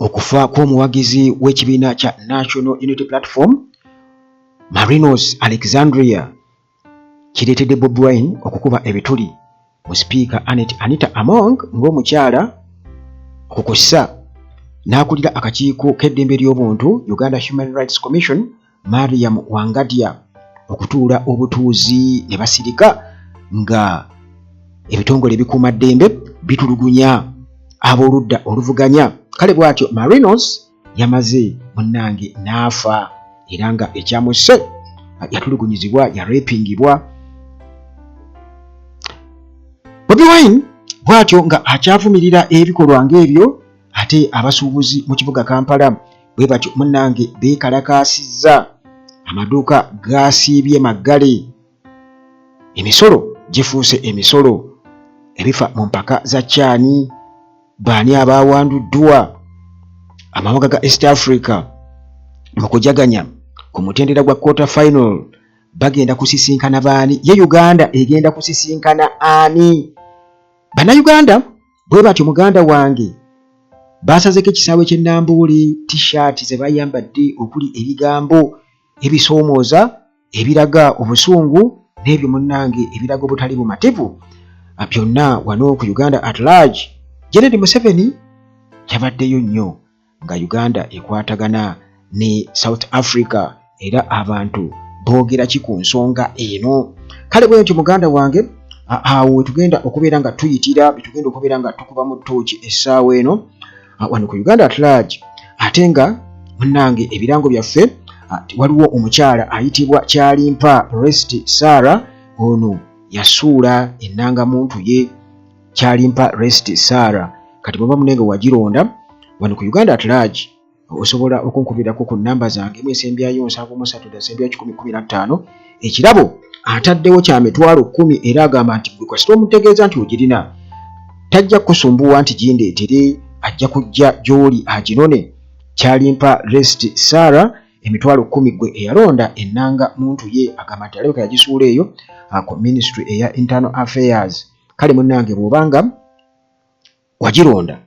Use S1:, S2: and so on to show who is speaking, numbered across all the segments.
S1: okufa kw'omuwagizi w'ekibiina kya National Unity Platform Marinos Alexandria kireetedde Bobi Wine okukuba ebituli mu sipiika Anita Among ng'omukyala okukosa n'akulira akakiiko k'eddembe ly'obuntu Uganda Human Rights Commission Mariam Wangadya okutuula obutuuzi ne basirika nga ebitongole ebikuumaddembe bitulugunya ab'oludda oluvuganya. Kale bw'atyo Marinos yamaze munnange n'afa era nga ekyamusse yatulugunyizibwa yarepingibwa. Bobi Wine bw'atyo nga akyavumirira ebikolwa ng'ebyo ate abasuubuzi mu kibuga Kampala bwe batyo munnange beekalakaasizza amaduuka gaasiibye maggale, emisolo gifuuse emisolo, ebifa mu mpaka za Kyani, baani abaawanduddwa, amawanga ga East Africa mu kujaganya ku mutendera gwa quarter final bagenda kusisinkana baani, ye Uganda egenda kusisinkana ani? Bannayuganda bwe batyo muganda wange basazeko ekisaawe ky'Ennambuuli t-shirt ze bayambadde okuli ebigambo ebisoomooza ebiraga obusungu n'ebyo munnange ebiraga obutali bumativu byonna wano ku Uganda at large. General Museveni yabaddeyo nnyo nga Uganda ekwatagana ne South Africa era abantu boogera ki ku nsonga eno. Kale bwe ntyo muganda wange awo tugenda okubeera nga tuyitira bitugenda okubeera nga tukuba mu ttooki essaawa eno wano ku Uganda at large. Ate nga munnange ebirango byaffe waliwo omukyala ayitibwa Kyalimpa Rest Sarah, ono yasuula ennangamuntu ye Kyalimpa Rest Sarah. Kati bw'oba munenge wagironda wano ku Uganda at large osobola okunkubirako ku nnamba zange mwesembyayo 73 ekirabo ataddewo kya mitwalo 10 era agamba nti gwe kasita omutegeeza nti ogirina tajja kusumbuwa nti gindeetere, ajja kujja gy'oli aginone. Kyalimpa Rest Sarah emitwalo 10 gwe eyalonda ennanga muntu ye agamba nti alabika yagisuula eyo ku Ministry eya Internal Affairs. Kale munnange bw'obanga wagironda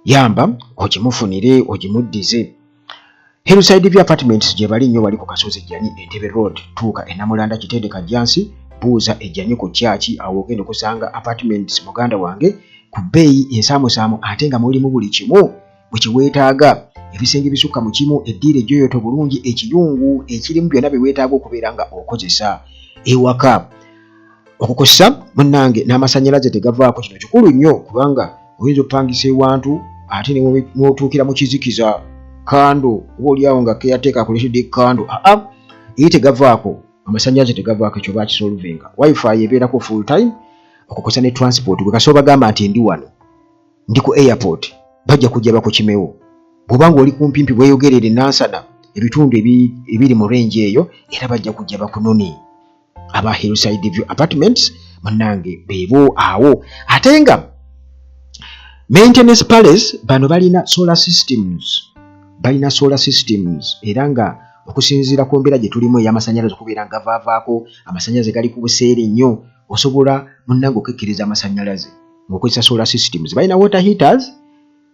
S1: yamba ogimufunire ogimuddize. Hillside View Apartments gye bali nnyo wali ku Kasozi Ejjanyi Entebbe Road, tuuka e Namulanda Kitende Kajjansi, buuza Ejjanyi ku kyaki, awo ogenda okusanga apartments muganda wange ku bbeeyi ensaamusaamu ate nga mulimu buli kimu bwe kiweetaaga, ebisenge bisukka mu kimu, eddiire ejyoyoto bulungi, ekiyungu ekirimu byonna bye weetaaga okubeera nga okozesa ewaka. Okukosa munnange n'amasannyalaze tegavaako, kino kikulu nnyo kubanga oyinza okupangisa ewantu ate n'otuukira mu kizikiza kando obaoliawo nga keyateeka akolesedde kando eri tegavaako, amasannyalaze tegavaako, ekyo bakisolvinga. Wifi ebeerako full time. Okukosa ne transport gwe kasooba gamba nti ndi wano ndi ku airport bajja kujja bakukimewo. Bw'obanga oli kumpimpi bweyogerere Nansana ebitundu ebiri mu range eyo era bajja kujja bakunone. Aba Hillside View Apartments munnange beebo awo. Ate nga Maintenance Palace bano balina solar systems era nga okusinziira ku mbeera gye tulimu ey'amasannyalaze okubeera nga gavaavaako, amasannyalaze gali ku buseere nnyo, osobola munnange okwekkiriza amasannyalaze ng'okozesa solar systems. Balina water heaters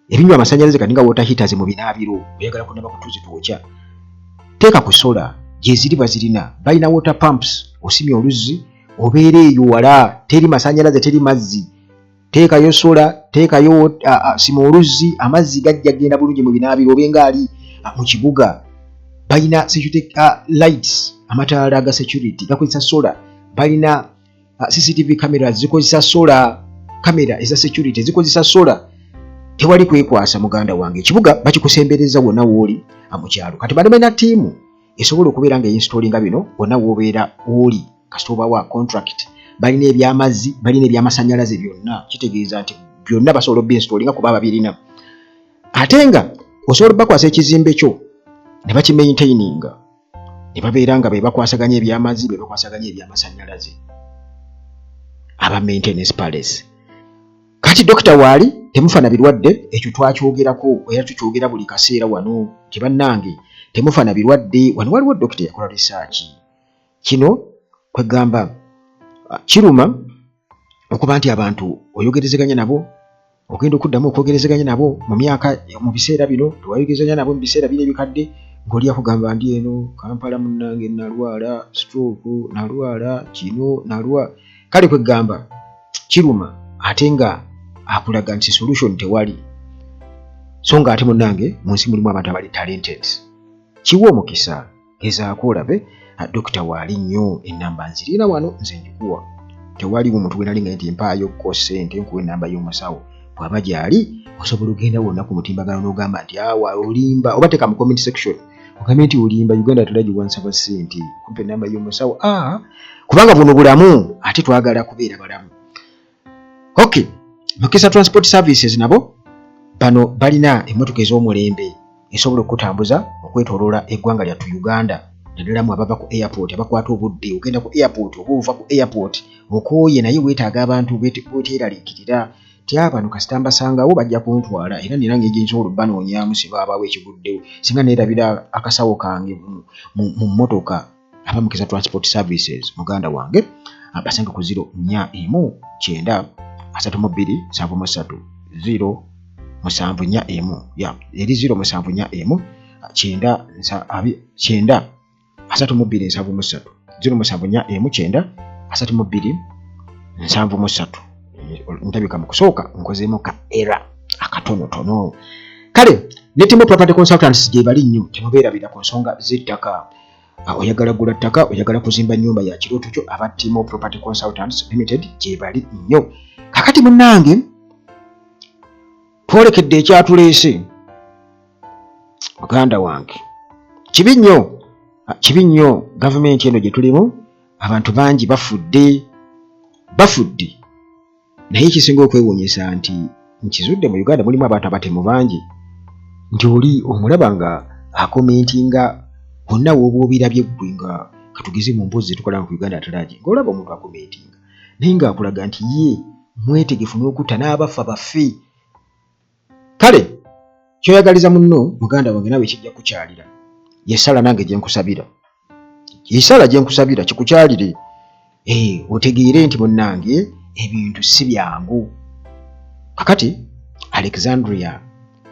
S1: ebinywa amasannyalaze kati nga water heaters mu binaabiro oyagala kunaba kutuuzi twokya teeka ku solar gye ziri bazirina. Balina water pumps, osimya oluzzi obeera eyo wala teri masannyalaze teri mazzi, teekayo solar, teekayo sima oluzzi, amazzi gajja genda bulungi mu binaabiro obenga ali mu kibuga. Balina security lights, amataala aga security gakozesa solar. Balina CCTV cameras zikozesa solar, kamera eza security zikozesa solar. Tewali kwekwasa muganda wange, ekibuga bakikusembereza wonna w'oli mu kyalo. Kati balina ttiimu esobola okubeera nga installinga bino wonna w'obeera oli kasita obawa contract. Balina ebyamazzi, balina ebyamasannyalaze byonna, kitegeeza nti byonna basobola obbinstallinga kuba babirina. Ate nga osobola bakwasa ekizimbe kyo ne bakimaintaininga ne babeera nga be bakwasaganya ebyamazzi be bakwasaganya ebyamasannyalaze. Aba Maintenance Palace. Kati dokita waali temufana birwadde, ekyo twakyogerako era tukyogera buli kaseera wano nti bannange temufana birwadde. Wano waliwo dokita yakola research. Kino kwegamba kiruma okuba nti abantu oyogerezeganya nabo ogenda okuddamu okwogerezeganya nabo mu myaka mu biseera bino tewayogezanya nabo mu biseera bino ebikadde ng'oli akugamba ndi eno Kampala munnange nalwala stroke nalwala kino kale kwegamba kiruma ate nga akulaga nti solution tewali so nga ate munnange mu nsi mulimu abantu abali talented kiwa omukisa gezaako olabe Dr. waali nnyo ennamba nzirina wano nze njikuwa tewaliwo omuntu gwe nalinga nti mpaayo ko ssente nkuwa ennamba y'omusawo bw'aba gy'ali osobola ogenda wonna ku mutimbagano n'ogamba nti awa olimba oba teeka mu comment section ogambe nti olimba Uganda tulagiwansaba ssente kumpa ennamba y'omusawo kubanga buno bulamu ate twagala kubeera balamu. Okay, Mukisa Transport Services nabo bano balina emmotoka ez'omulembe esobola okutambuza okwetoloola eggwanga lyattu Uganda naddala mu abava ku airport abakwata obudde ogenda ku airport oba ova ku airport okooye naye weetaaga abantu beteeraliikirira tyabano kasita mbasangawo bajja kuntwala era nina ngeri gyensobola banoonyaamu si baabaawo ekiguddewo singa neerabira akasawo kange mu mmotoka aba Mukisa Transport Services muganda wange abasanga ku 049 32 73 074 ya eri 074 9 32 074 ntabika mu kusooka nkozeemu ka era akatonotono kale ne Timo Property Consultants gye bali nnyo temubeerabira ku nsonga z'ettaka oyagala gula ttaka oyagala kuzimba nnyumba ya kirooto kyo aba Timo Property Consultants Limited gye bali nnyo kakati munnange twolekedde ekyatuleese muganda wange kibi nnyo gavumenti eno gye tulimu abantu bangi bafudde naye ekisinga okwewuunyisa nti nkizudde mu Uganda mulimu abantu abatemu bangi nti oli omulaba nga akomentinga bonna w'oba obirabye ggwe nga katugeze mu mbuzi zetukola ku Uganda atalagi ng'olaba omuntu akomentinga naye ng'akulaga nti ye mwetegefu n'okutta n'abafa baffe kale kyoyagaliza munno muganda wange nawe kijja kukyalira yesala nange gyenkusabira kikukyalire otegeere nti munnange ebintu si byangu kakati Alexandria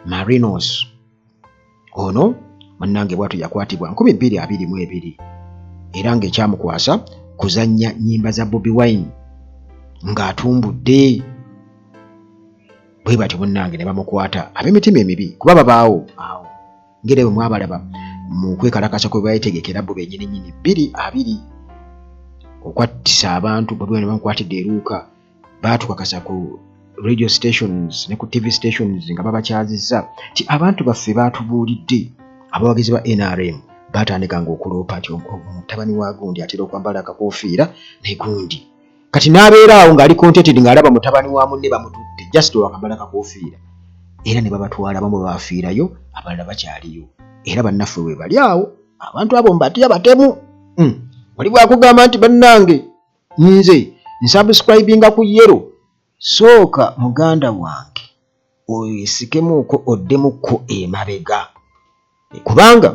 S1: Marinos ono munnange bwatu yakwatibwa 2022 era ng'ekyamukwasa kuzannya nnyimba za Bobi Wine ng'atumbudde bwe bati munnange ne bamukwata ab'emitima emibi kuba babaawo awo ngere bwe mwabalaba mu kwekalakasa kwe bayetegekera bo bennyini nnyini 2 okwattisa abantu Bobi Wine bamukwatidde eruuka baatukakasa ku radio stations ne ku TV stations nga babakyazizza ti abantu baffe baatubuulidde abawagizi ba NRM baatandikanga okuloopa nti omutabani wa gundi atera okwambala akakoofiira ne gundi kati n'abeera awo ng'ali contented ng'alaba mutabani wa munne bamutudde just wakwambala akakoofiira era ne babatwala bamu baafiirayo abalala bakyaliyo era bannaffe we bali awo abantu abo mbatya batemu wali bwakugamba nti bannange nze nsubscribinga ku yero sooka muganda wange oyesikemuuko oddemuko emabega kubanga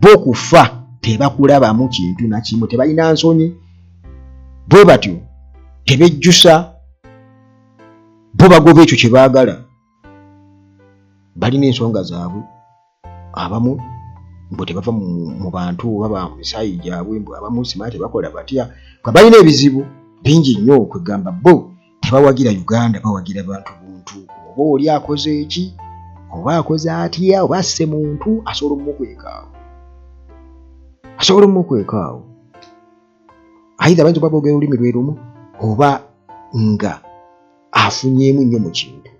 S1: bo kufa tebakulabamu kintu nakimu tebalina nsonyi bwe batyo tebejjusa bo bagoba ekyo kye baagala balina ensonga zaabwe abamu mbu tebava mu bantu oba ba misaayi gyabwe mbu abamu simaa tebakola batya balina ebizibu bingi nnyo kwegamba bo tebawagira Uganda bawagira bantu buntu oba oli akoze eki oba akoze atya oba asse muntu asobola omukwekaawo aidha bayinza okuba boogera olulimi lwe lumu oba nga afunyeemu nnyo mu kintu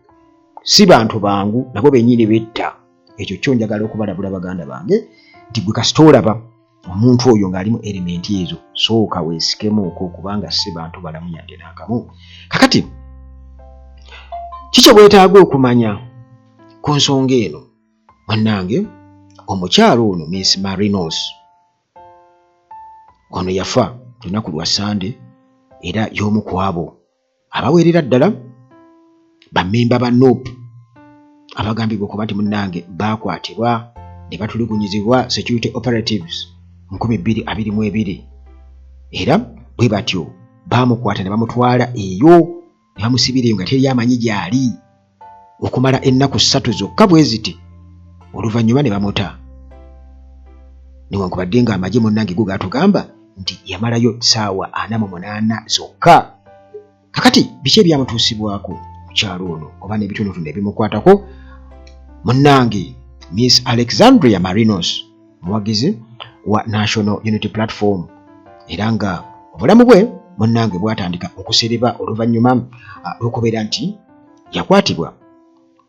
S1: si bantu bangu nabo bennyini betta ekyo kyo njagala okubalabula baganda bange nti gwe kasita olaba omuntu oyo ng'ali mu elementi ezo sooka weesikemuuko kubanga si bantu balamu yadde n'akamu kakati kikye bwetaaga okumanya ku nsonga eno wannange omukyalo ono Miss Marinos ono yafa lunaku lwa Sande era y'omu ku abo abaweerera ddala bammemba ba NOP abagambibwa okuba nti munnange baakwatibwa ne batulugunyizibwa security operatives 2022 era bwe batyo baamukwata ne bamutwala eyo ne bamusibira nga teri amanyi gyali okumala ennaku 3 zokka bwe ziti oluvannyuma ne bamuta newankubadde nga amagye munnange go gatugamba nti yamalayo ssaawa 48 zokka. Kakati biki ebyamutuusibwako mukyalo ono oba n'ebitonotono ebimukwatako? Munnange Miss Alexandria Marinos muwagizi wa National Unity Platform era nga obulamu bwe munnange bwatandika okusereba oluvannyuma lw'okubeera nti yakwatibwa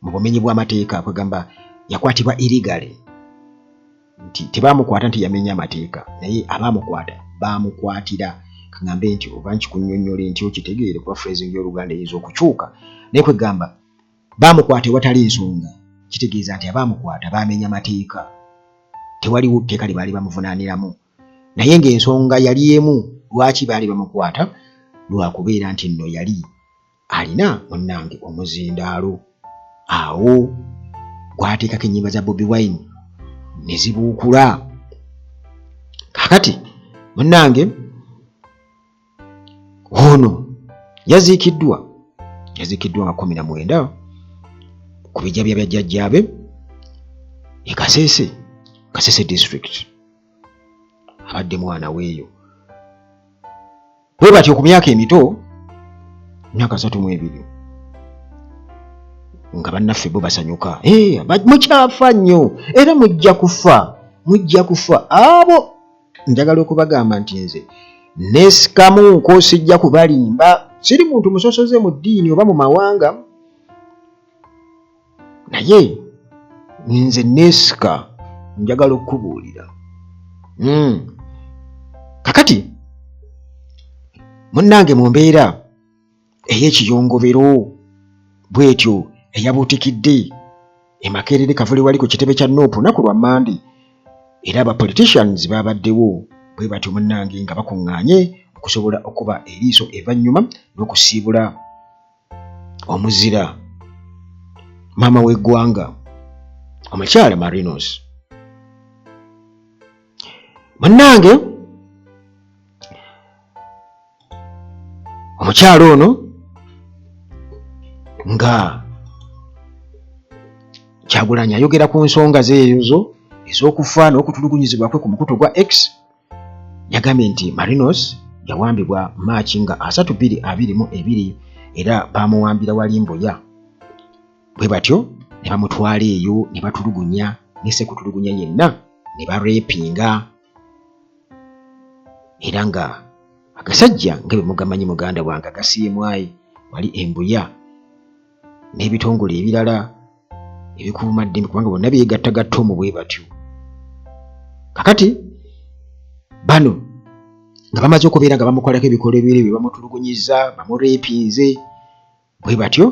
S1: mu bumenyi bw'amateeka kwegamba yakwatibwa illegally nti tebamukwata nti yamenya amateeka naye abamukwata bamukwatira kaŋŋambe nti oba nkikunnyonnyole nti okitegeere kuba phrasing y'Oluganda eyinza okukyuka naye kwegamba bamukwata ewatali nsonga kitegeeza nti abamukwata bamenya amateeka tewaliwo tteeka lye baali bamuvunaaniramu naye ng'ensonga yali emu lwaki baali bamukwata lwakubeera nti nno yali alina munnange omuzindaalo awo gwateekako ennyimba za Bobi Wine ne zibuukula. Kakati munnange ono yaziikiddwa nga 19 ku bijjabya bya jjajjaabe e Kasese district abadde mwana weeyo bwe batyo ku myaka emito myaka 32 nga bannaffe bo basanyuka mukyafa nnyo era mujja kufa abo njagala okubagamba nti nze nesikamu nko sijja kubalimba siri muntu musosoze mu ddiini oba mu mawanga naye nze nesika njagala okubuulira kakati munnange mu mbeera ey'ekiyongobero bwetyo eyabuutikidde emakerere Kavuli wali ku kitebe kya Nuupu naku lwa Mandi era aba politicians babaddewo bwe batyo munnange nga bakuŋŋaanye okusobola okuba eriiso evannyuma n'okusiibula omuzira maama w'eggwanga omukyala Marinos. Munnange omukyala ono nga Kyagulanyi ayogera ku nsonga zeezo ez'okufa n'okutulugunyizibwa kwe ku mukutu gwa X yagambye nti Marinos yawambibwa Maachi nga 32 era bamuwambira wali Mboya bwe batyo ne bamutwala eyo ne batulugunya ne sekutulugunya yenna ne barepinga era nga agasajja nga bwe mugamanyi muganda wange agasiimwayi wali Embuya n'ebitongole ebirala ebikuuma ddembe kubanga bonna byegattagatta omu bwe batyo. Kakati bano nga bamaze okubeera nga bamukolako ebikolwa ebiri bye bamutulugunyiza bamurepinze bwe batyo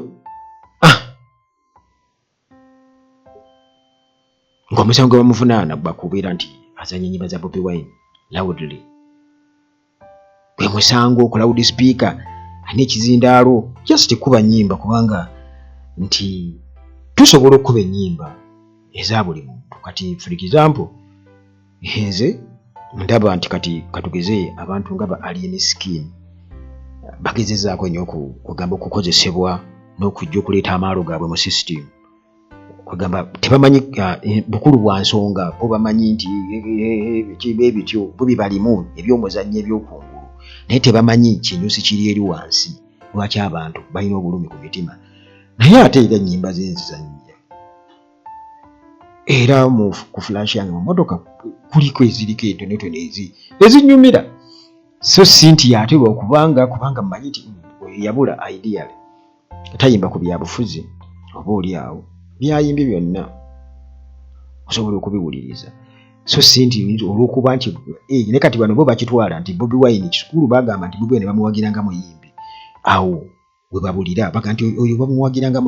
S1: ng'omusango gwe bamuvunaana bakubeera nti azanya ennyimba za Bobi Wine loudly gwe musango ku loud speaker n'ekizindaalo just kuba nnyimba kubanga nti tusobola okuba ennyimba eza buli muntu kati for example nze ndaba nti kati katugeze abantu nga ba alien skin bagezezaako nnyo okugamba okukozesebwa n'okujja okuleeta amaalo gaabwe mu system kwegamba tebamanyi bukulu bwa nsonga bo bamanyi nti ebityo bo bibalimu ebyomuzannyo ebyokungulu naye tebamanyi kinyusi kiri eri wansi lwaki abantu balina obulumi ku mitima naye ate era ennyimba zenzizannya era ku flash yange mu motoka kuliko eziriko entonotono ezinyumira so Cynthia ate lwokubanga mmanyi nti yabula ideal tayimba ku byabufuzi oba oli awo byayimbye byonna osobola okubiwuliriza so Cynthia olw'okuba nti ne kati bano bo bakitwala nti Bobi Wine kikulu bagamba nti Bobi Wine bamuwagiranga muyimbi awo we babulira baga nti oyo bamuwagiranga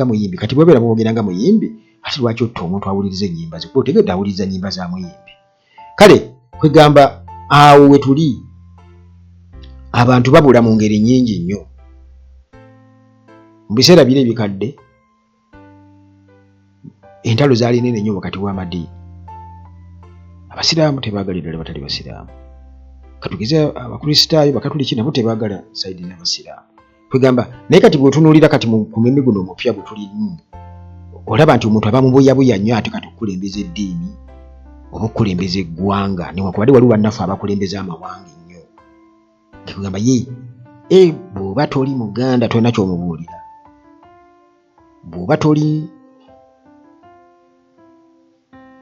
S1: muyimbi kati bwebeera bamuwagiranga muyimbi ate lwaki otta omuntu awuliriza ennyimba ze otegedde awuliriza nnyimba za muyimbi kale kwegamba awo we tuli abantu babula mu ngeri nnyingi nnyo mu biseera biri ebikadde entalo zaali nene nnyo wakati w'amadiini abasiraamu tebaagalira ddala batali basiraamu katugeze abakristaayo bakatuliki nabo tebaagala sayidi n'abasiraamu kwegamba naye kati bw'otunuulira kati ku mulembe guno omupya bwe tulimu olaba nti omuntu aba mubuyabuya nnyo ate kati okukulembeza eddiini oba okukulembeza eggwanga newankubadde waliwo bannaffe abakulembeza amawanga ennyo kegamba ye bw'oba toli Muganda tolina ky'omubuulira, bw'oba toli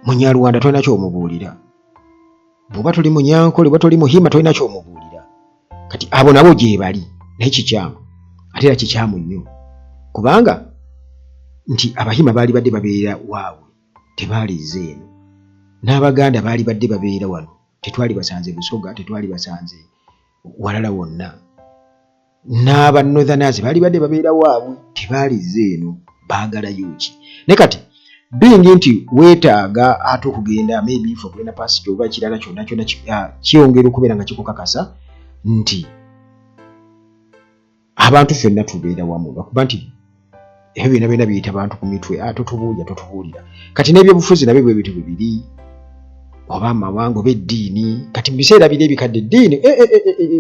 S1: Munyarwanda tolina ky'omubuulira, bw'oba toli Munyankole oba toli Muhima tolina ky'omubuulira. Kati abo nabo gye bali naye kikyamu ate era kikyamu nnyo kubanga nti Abahima baali badde babeera waabwe tebaalize eno, n'Abaganda baali badde babeera wano tetwali basanze Busoga, tetwali basanze walala wonna, n'aba Northerners baali badde babeera waabwe tebaalize eno, baagalayo ki? Ne kati bingi nti weetaaga ate okugenda maybe for kulina passport oba kirala kyonna kyonna kyongera okubeera nga kikukakasa nti abantu ffenna tubeera wamu lwakuba nti ebyo byonna byonna biyita abantu ku mitwe totubuulira. Kati n'ebyobufuzi nabyo bwe bityo bibiri oba amawanga oba eddiini, kati mu biseera biri ebikadde eddiini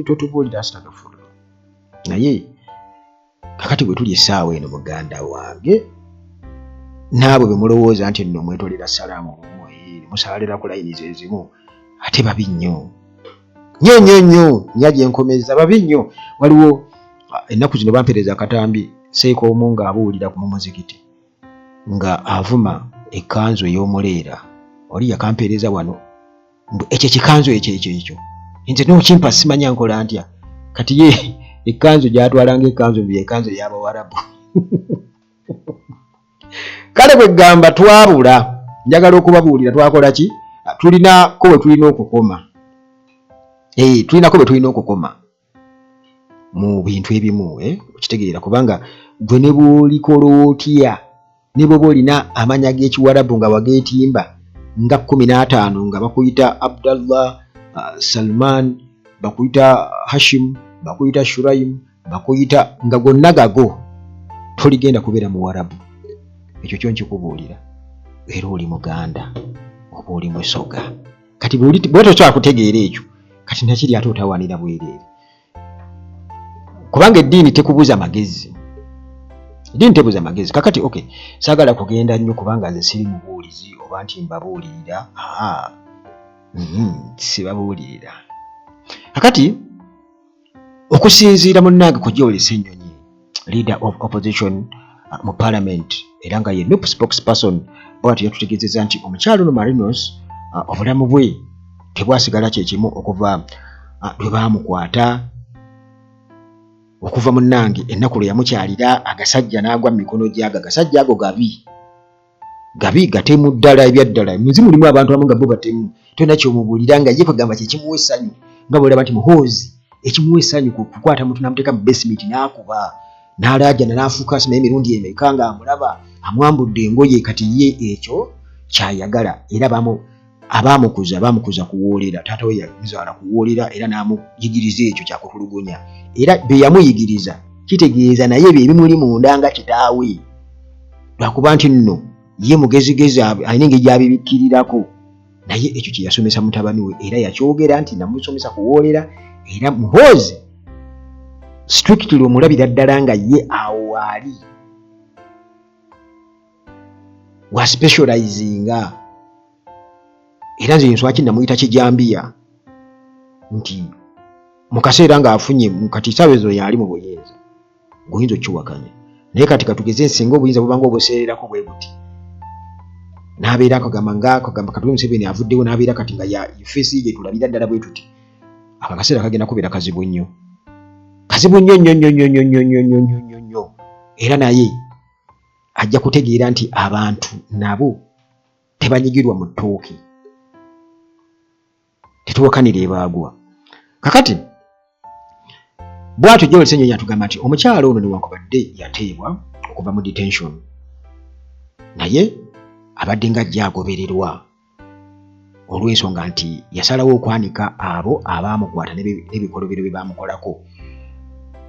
S1: totubuulira asitagafulu. Naye kakati bwe tuli essaawa eno Muganda wange n'abo be mulowooza nti nno mwetolera salaamu musalira ku layini zezimu ate babi nnyo nnyo nyaje enkomeza babi nnyo. Waliwo ennaku zino bampereza akatambi Seeko omu ng'abuulira ku muzikiti nga avuma ekkanzu ey'omuleera oli yakampeereza wano ekyo kikanzu ekyo nze n'okimpa simanya nkola ntya kati ye ekkanzu gy'atwalanga ekkanzu mbi ekkanzu ey'Abawarabu kale bwe gamba twabula njagala okubabuulira twakola ki tulinako bwe tulina okukoma tulinako bwe tulina okukoma mu bintu ebimu okitegeera kubanga gwe ne bw'olikola otya ne bw'oba olina amanya g'Ekiwarabu nga wageetimba nga 15 nga bakuyita Abdallah, Salman, bakuyita Hashim, bakuyita Shuraim, bakuyita nga gonna gago toligenda kubeera mu Warabu. Ekyo kyo nkikubuulira era oli Muganda oba oli Musoga. Kati bwe tokyakutegeera ekyo kati nakiri ate otawanira bwereere kubanga eddiini tekubuuza magezi, eddiini tebuuza magezi. Kakati saagala kugenda nnyo kubanga nze siri mubuulizi oba nti mbabuulirira sibabuulirira. Kakati okusinziira munnange ku Joel Ssenyonyi, leader of opposition mu parliament era nga ye NUP spokesperson, bw'atyo yatutegeezezza nti omukyalo ono Marinos obulamu bwe tebwasigala kyekimu okuva lwe baamukwata okuva munnange ennaku lwe yamukyalira agasajja n'agwa mu mikono gy'ago agasajja ago gabi gatemu ddala ebyaddala muzimu mulimu abantu abamu nga bo batemu tolina ky'omubuulira nga ye kwegamba kyekimuwa essanyu nga bw'olaba nti muhoozi ekimuwa essanyu kukwata muntu n'amuteeka mu basement n'akuba n'alaajana n'afuuka asimayo emirundi emeka nga amulaba amwambudde engoye. Kati ye ekyo kyayagala era abaamukuza kuwoolera taata we yamuzaala kuwoolera era n'amuyigiriza ekyo kyakutulugunya era be yamuyigiriza kitegeeza naye bye bimuli munda nga kitaawe lwakuba nti nno ye mugezigezi alina engeri gy'abibikkirirako naye ekyo kye yasomesa mutabani we era yakyogera nti namusomesa kuwoolera era muhoozi strictly omulabira ddala nga ye awo waali wa specializinga era nze nswaki namuyita kijambiya nti mu kaseera ng'afunye kati sawezo yali mu buyinza guyinza okiwakanya naye kati katugeze ensinga obuyinza bubanga obuseererako bwe buti n'abeera akagamba Katumbi Museveni avuddewo n'abeera kati nga ya feesi gye tulabira ddala bwe tuti akaseera kagenda kubeera kazibu nnyo nnyo era naye ajja kutegeera nti abantu nabo tebanyigirwa mu ttooke tetuwakanira ebaagwa. Kakati bw'atyo Joel Ssenyonyi atugamba nti omukyalo ono newankubadde yateebwa okuva mu detention naye abadde nga ajja agobererwa olw'ensonga nti yasalawo okwanika abo abaamukwata n'ebikolobero bye baamukolako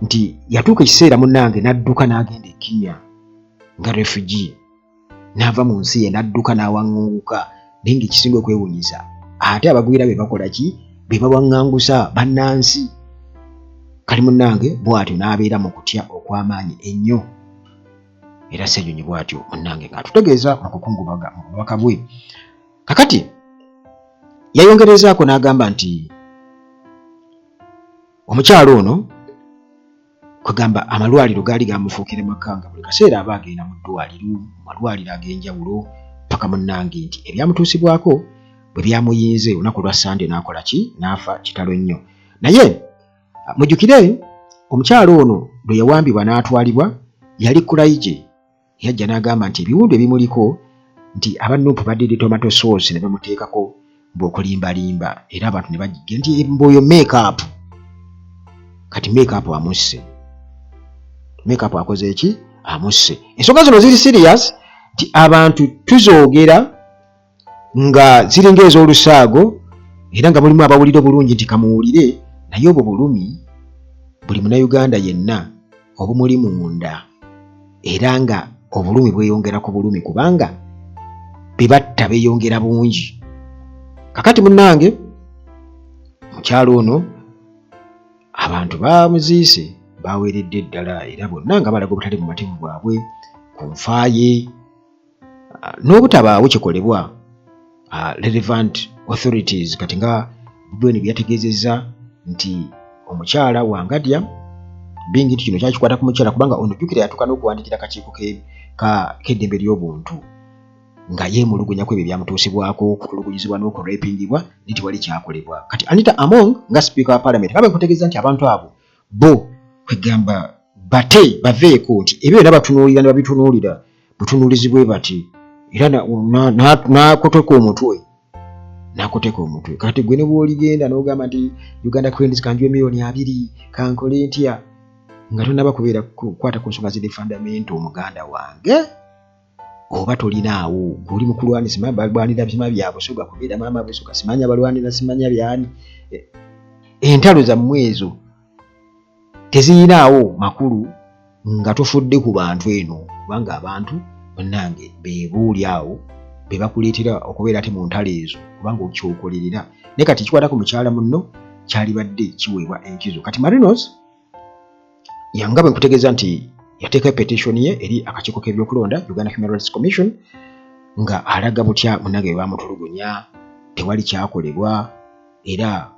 S1: nti yatuuka ekiseera munnange n'adduka n'agenda e Kenya nga refugee n'ava mu nsi ye n'adduka n'awaŋŋanguka naye ng'ekisinga okwewuunyisa ate abagwira be bakola ki be bawaŋŋangusa bannansi kali munnange bw'atyo n'abeera mu kutya okw'amaanyi ennyo era Ssenyonyi bw'atyo munnange ng'atutegeeza mu kukungubaga mu bubaka bwe. Kakati yayongerezaako n'agamba nti omukyalo ono kwegamba amalwaliro gaali gamufuukira makanga buli kaseera aba agenda mu ddwaliro mu malwaliro ag'enjawulo paka munnange nti ebyamutuusibwako bwe byamuyinze olunaku lwa Sande n'akola ki n'afa kitalo nnyo. Naye mujjukire omukyalo ono bwe yawambibwa n'atwalibwa yali Kulaije yajja n'agamba nti ebiwundu ebimuliko nti abannupu badde tomato sauce ne bamuteekako bw'okulimbalimba era abantu ne bagiga nti mboyo make-up. Kati make-up amusse. Make-up akoze eki? Amusse. Ensonga zino ziri serious nti abantu tuzoogera nga ziringa ez'olusaago era nga mulimu abawulira bulungi nti kamuwulire naye obwo bulumi buli munnayuganda yenna obumuli munda era nga obulumi bweyongera ku bulumi kubanga bebatta beeyongera bungi. Kakati munnange mukyalo ono abantu bamuziise baweeredde ddala era bonna nga balaga obutali mu mativu bwabwe ku nfaaye n'obutabaawo kikolebwa relevant authorities. Kati nga Bweni byategeezezza nti omukyala Wangadya bingi kino kyakikwata ku mukyala kubanga ono jjukira yatuuka n'okuwandiikira akakiiko k'eddembe ly'obuntu nga yeemulugunya ku ebyo byamutuusibwako okutulugunyizibwa n'okurepingibwa nti wali kyakolebwa. Kati Anita Among nga Speaker wa Parliament babe kutegeeza nti abantu abo bo kwegamba bate baveeko nti ebyo byonna batunuulira ne babitunuulira butunuulizibwe bati era n'akoteka omutwe. Kati gwe ne bw'oligenda n'ogamba nti Uganda Credit kanjwe miliyoni 2 kankole ntya nga tonnaba kubeera kukwata ku nsonga ziri fundamental muganda wange oba tolinaawo guli mukulwanisa balwanira bisima byabwe so gakubeera maama bwe so gasimanya balwanira simanya byani entalo zammwe ezo tezirinaawo makulu nga tofudde ku bantu eno kubanga abantu bannange beebuuli awo be bakuleetera okubeera ate mu ntalo ezo kubanga okyokolerera naye kati kikwata ku mukyala munno kyalibadde kiweebwa enkizo. Kati Marinos yanga bwe nkutegeeza nti yateeka petition ye eri akakiiko k'ebyokulonda Uganda Human Rights Commission nga alaga butya munnange bwe bamutulugunya tewali kyakolebwa era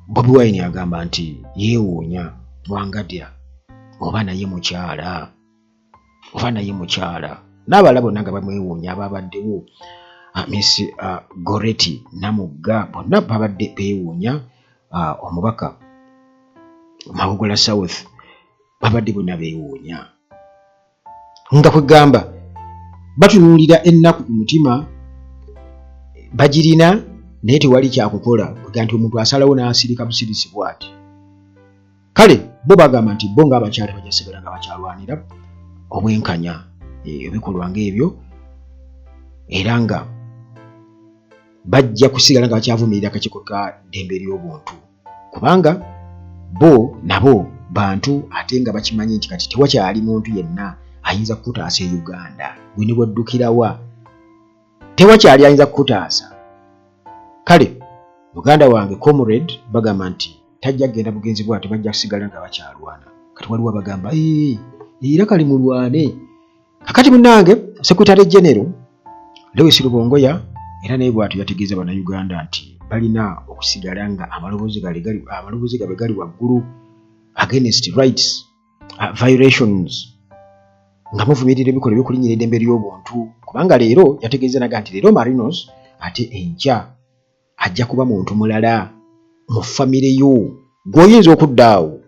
S1: Bobi Wine yagamba nti yeewuunya Wangadya oba naye mukyala n'abala bonna nga bamwewuunya ababaddewo Miss Goreti Namugga bonna babadde beewuunya omubaka Mawogola South babadde bonna beewuunya nga kwegamba batunuulira ennaku ku mutima bagirina naye tewali kyakukola kuga nti omuntu asalawo n'asirika busirisi bw'ati. Kale bo bagamba nti bo ng'abakyala bajasigala nga bakyalwanira obwenkanya ebikolwa ng'ebyo era nga bajja kusigala nga bakyavumirira akakiiko ka ddembe ly'obuntu kubanga bo nabo bantu ate nga bakimanyi nti kati tewakyali muntu yenna ayinza kukutaasa e Uganda gwe ne bwaddukirawa tewakyali ayinza kukutaasa. Kale muganda wange comrade bagamba nti tajja kugenda bugenzi bwate bajja kusigala nga bakyalwana kati waliwo bagamba era kali mulwane. Kakati munnange Secretary General Lewis Lubongoya era naye bw'atyo yategeeza bannayuganda nti balina okusigala nga amaloboozi gabe gali waggulu against rights violations nga muvumirira ebikolwa by'okulinnyira eddembe ly'obuntu kubanga leero yategeeza naga nti leero Marinos ate enkya ajja kuba muntu mulala mu famire yo gw'oyinza okuddaawo.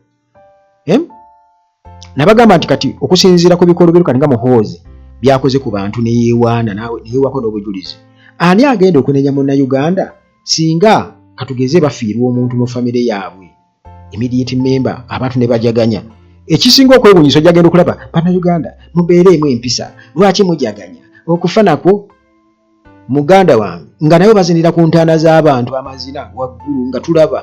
S1: Nabagamba nti kati okusinziira ku bikolwa bye nga Muhoozi byakoze ku bantu neyeewako n'obujulizi ani agenda okunenya munnayuganda singa katugeze bafiirwa omuntu mu famire yaabwe immediate member abantu ne bajaganya ekisinga okwewuunyisa ojagenda okulaba bannayuganda mubeereemu empisa lwaki mujaganya okufa nakwo muganda wange nga nayo bazinira ku ntaana z'abantu amazina waggulu nga tulaba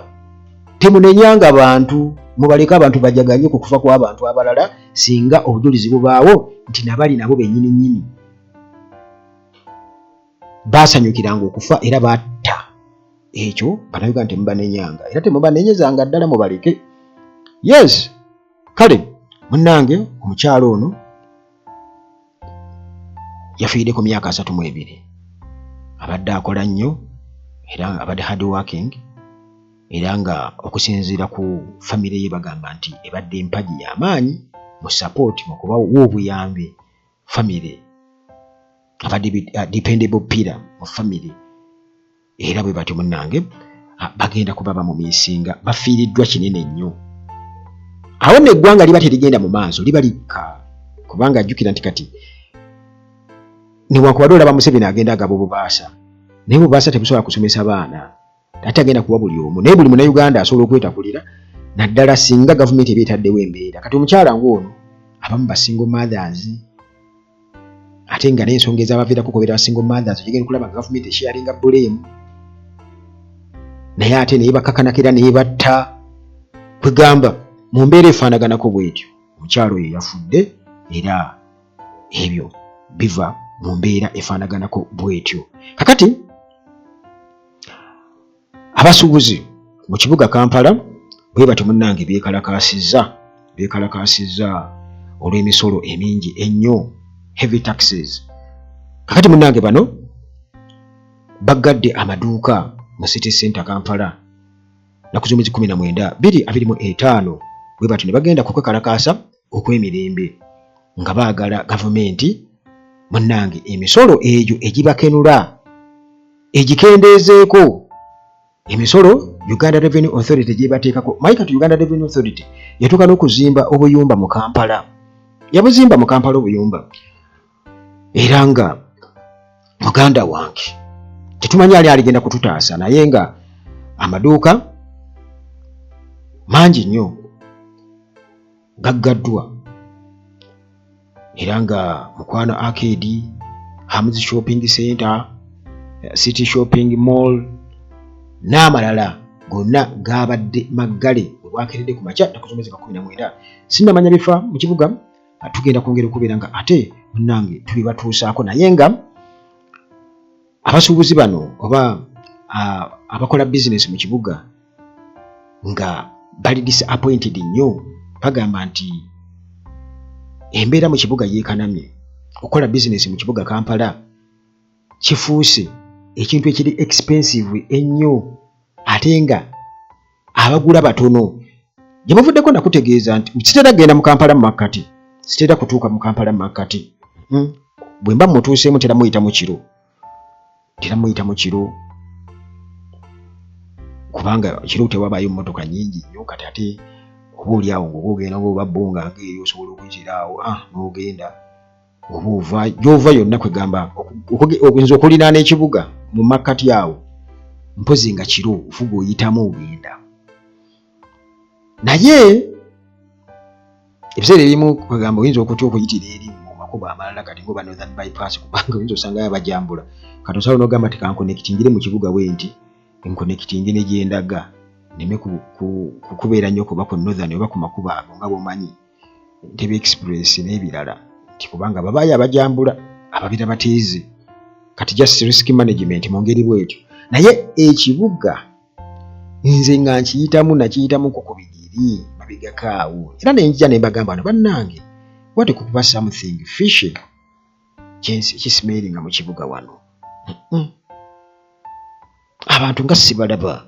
S1: temunenyanga bantu mubaleka abantu bajaganye ku kufa kw'abantu abalala singa obujulizi bubaawo nti nabali nabo bennyini baasanyukiranga okufa era batta ekyo bannayuganda temubanenyanga era temubanenyezanga ddala mubaleke. Yes, kale munnange omukyalo ono yafiire ku myaka 32 abadde akola nnyo era abadde hard working era nga okusinziira ku famire ye bagamba nti ebadde empagi y'amaanyi mu support mu kubawa obuyambi famire abadde dependable pillar mu famire era bwe batyo munnange bagenda kubaba mu misinga bafiiriddwa kinene nnyo. Awo neggwanga liba terigenda mu maaso liba likka kubanga ajjukira nti kati newankubadde olaba Museveni agenda agaba obubaasa naye obubaasa tebusobola kusomesa baana ate agenda kuwa buli omu naye buli munnayuganda asobola okwetakulira naddala singa gavumenti eba etaddewo embeera. Kati omukyala ng'ono abamu basingle mothers ate nga n'ensonga ez'abaviirako kubeera basingle mothers gigenda okulaba nga gavumenti esharinga blame naye ate naye bakakanakira naye batta kwegamba mu mbeera efaanaganako bw'etyo omukyalo oyo yafudde era ebyo biva mu mbeera efaanaganako bw'etyo. Kakati abasuubuzi mu kibuga Kampala bwe batyo munnange beekalakaasizza olw'emisolo emingi ennyo heavy taxes. Kakati munnange bano baggadde amaduuka mu city center Kampala naku z'omwezi 19 2025 bwe batyo ne bagenda kukwekalakaasa okw'emirembe nga baagala gavumenti munnange emisolo egyo egibakenula egikendeezeeko emisolo Uganda Revenue Authority gyebateekako. Maikatu Uganda Revenue Authority yatuuka n'okuzimba obuyumba mu Kampala, yabuzimba mu Kampala obuyumba era nga muganda wange tetumanyi ali aligenda kututaasa naye nga amaduuka mangi nnyo gaggaddwa era nga Mukwano Arcade, Hamzi Shopping Center, City Shopping Mall n'amalala gonna gabadde maggale olwakeredde ku makya naku z'omwezi 19. Sinnamanya bifa mu kibuga tugenda kwongera okubeera nga ate munnange tubibatuusaako naye nga abasuubuzi bano oba abakola business mu kibuga nga bali disappointed nnyo bagamba nti embeera mu kibuga yeekanamye. Okukola business mu kibuga Kampala kifuuse ekintu ekiri expensive ennyo ate nga abagula batono. Gye muvuddeko nakutegeeza nti sitera genda mu Kampala mu makkati, sitera kutuuka mu Kampala mu makkati. Bwe mba mutuuseemu tera muyita mu kiro kubanga kiro tewabaayo mmotoka nyingi nnyo. Kati ate oba oli awo ng'ogenda oba bbunga ng'eyo osobola okuyitira awo n'ogenda oba ova gy'ova yonna kwegamba oyinza okuliraana ekibuga mu makkati awo mpozi nga kiro ofuga oyitamu ogenda. Naye ebiseera ebimu kwegamba oyinza okutya okuyitira eri mu makubo amalala kati ng'oba Northern Bypass kubanga oyinza osangayo abajambula kati osala n'ogamba nti kankonekitingire mu kibuga bwenti enkonekitingi ne gyendaga neme kubeera nnyo kuba ku Northern oba ku makubo ago nga bw'omanyi Entebbe Express n'ebirala nti kubanga babaayo abajambula ababira bateeze kati just risk management mu ngeri bwetyo. Naye ekibuga nze nga nakiyitamu ku bigiri mabigakaawo era nenjija ne mbagamba bano bannange wate kukuba something fishy kismeringa mu kibuga wano. Abantu nga sibalaba.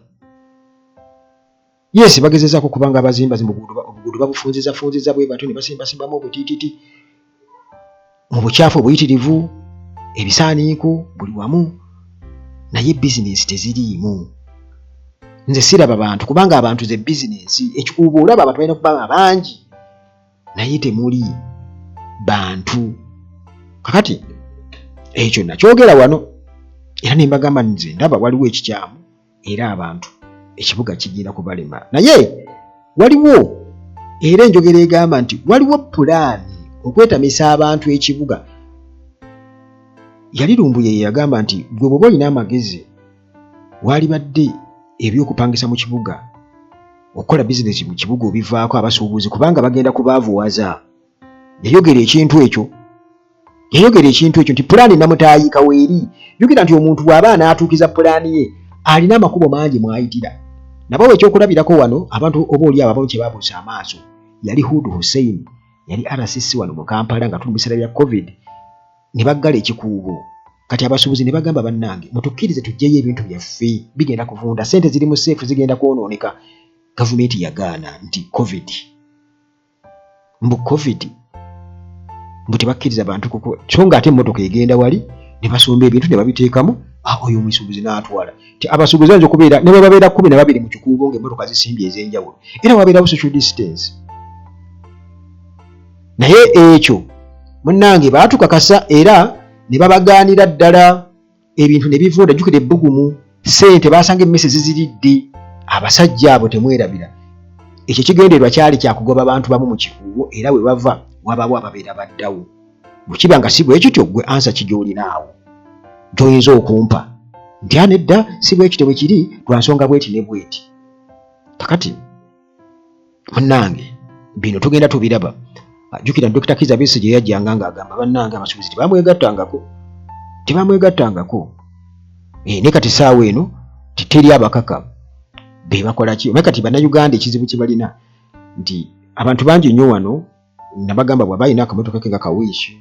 S1: Yes, bagezezaako kubanga abazimba obugudu babufunziza bwe batyo ne basimbamu obutiititi mu bukyafu obuyitirivu ebisaaniiko buli wamu naye bizinesi teziriimu. Nze siraba bantu kubanga abantu ze bizinesi ekikuubo olaba abantu balina kubanga bangi naye temuli bantu. Kakati ekyo nakyogera wano era ne mbagamba nze ndaba waliwo ekikyamu era abantu ekibuga kigenda kubalema. Naye waliwo era enjogera egamba nti waliwo pulaani okwetamisa abantu ekibuga. Yali Lumbuye yagamba nti gwe bw'oba olina amagezi walibadde ebyokupangisa mu kibuga okukola bizinesi mu kibuga obivaako abasuubuzi kubanga bagenda kubaavuwaza. Yayogera ekintu ekyo nti pulaani namutaayika weeri. Jjukira nti omuntu bw'aba anaatuukiza pulaani ye alina amakubo mangi mwayitira nabo ekyokulabirako wano abantu oba oli abamu kye babuusa amaaso yali Hud Hussein yali RCC wano mu Kampala nga tuli mu biseera bya COVID ne baggala ekikuubo kati abasuubuzi ne bagamba bannange mutukkirize tujjeyo ebintu byaffe bigenda kuvunda ssente ziri mu seefu zigenda kwonooneka gavumenti yagaana nti COVID mbu tebakkiriza bantu kuko so nga ate emmotoka egenda wali ne basomba ebintu ne babiteekamu oyo omusuubuzi n'atwala ti abasuubuzi ayinza okubeera ne bwe babeera 12 mu kikuubo ng'emmotoka zisimbye ez'enjawulo era wabeerawo social distance naye ekyo munnange baatukakasa era ne babagaanira ddala ebintu ne bivunda jjukira ebbugumu ssente baasanga emmese ziziridde abasajja abo temwerabira ekyo kigendererwa kyali kyakugoba abantu bamu mu kikuubo era we bava wabawo ababeera baddawo bwe kiba nga si bwe kityo gwe ansa kigy'olinaawo gy'oyinza okumpa nti anedda si bwe kityo bwe kiri lwa nsonga bweti ne bweti kakati munnange bino tugenda tubiraba jjukira Dr. Kizza Besigye gye yajjanga ng'agamba bannange abasuubuzi tebamwegattangako ne kati essaawa eno titeri abakaka be bakola ki omanye kati bannayuganda ekizibu kye balina nti abantu bangi nnyo wano nabagamba bw'aba alina akamotoka ke nga kawiishi